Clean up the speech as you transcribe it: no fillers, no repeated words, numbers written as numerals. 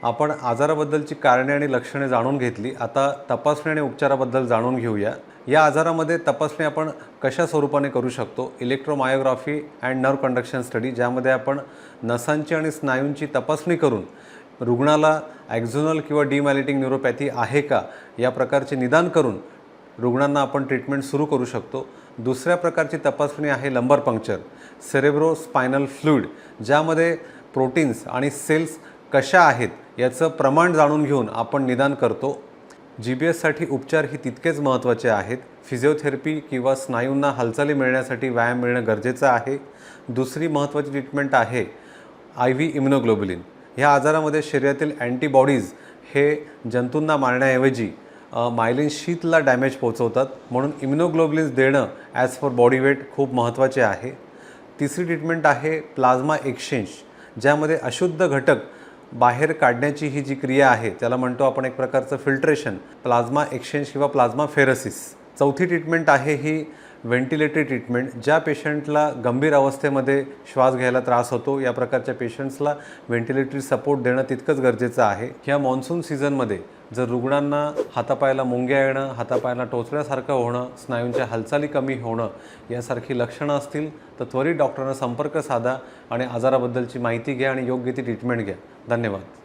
आपण आजाराबद्दलची कारणे आणि लक्षणे जाणून घेतली। आता तपासणी आणि उपचाराबद्दल जाणून घेऊया। या आजारामध्ये तपासणी आपण कशा स्वरूपाने करू शकतो? Electromyography and nerve conduction study, ज्यामध्ये आपण नसांची आणि स्नायूंची तपासणी करून रुग्णाला ॲक्झोनल किंवा डिमायलिटिंग न्यूरोपॅथी आहे का या प्रकारचे निदान करून रुग्णांना आपण ट्रीटमेंट सुरू करू शकतो। दुसऱ्या प्रकारची तपासणी आहे लंबर पंक्चर, सेरेब्रो स्पायनल फ्लुइड, ज्यामध्ये प्रोटीन्स आणि सेल्स कशा आहेत याचं प्रमाण जाणून घेऊन आपण निदान करतो। GBSसाठी उपचार ही तितकेच महत्त्वाचे आहेत। फिजिओथेरपी किंवा स्नायूंना हालचाली मिळण्यासाठी व्यायाम मिळणं गरजेचं आहे। दुसरी महत्त्वाची ट्रीटमेंट आहे IV इम्युनोग्लोबुलिन। ह्या आजारामध्ये शरीरातील अँटीबॉडीज हे जंतूंना मारण्याऐवजी मायलिन शीथला डॅमेज पोहोचवतात, म्हणून इम्युनोग्लोबुलिन्स देणं ॲज पर बॉडी वेट खूप महत्त्वाचे आहे। तिसरी ट्रीटमेंट आहे प्लाझ्मा एक्सचेंज, ज्यामध्ये अशुद्ध घटक बाहेर काढण्याची ही जी क्रिया आहे त्याला म्हणतो आपण एक प्रकारचं फिल्ट्रेशन, प्लाझ्मा एक्सचेंज किंवा प्लाझ्मा फेरसिस। चौथी ट्रीटमेंट आहे ही व्हेंटिलेटरी ट्रीटमेंट। ज्या पेशंटला गंभीर अवस्थेमध्ये श्वास घ्यायला त्रास होतो या प्रकारच्या पेशंट्सला व्हेंटिलेटरी सपोर्ट देणं तितकंच गरजेचं आहे। ह्या मॉन्सून सीझनमध्ये जर रुग्णांना हातापायाला मुंग्या येणं, हातापायाला टोचल्यासारखं होणं, स्नायूंच्या हालचाली कमी होणं यासारखी लक्षणं असतील तर त्वरित डॉक्टरांना संपर्क साधा आणि आजाराबद्दलची माहिती घ्या आणि योग्य ती ट्रीटमेंट घ्या। धन्यवाद।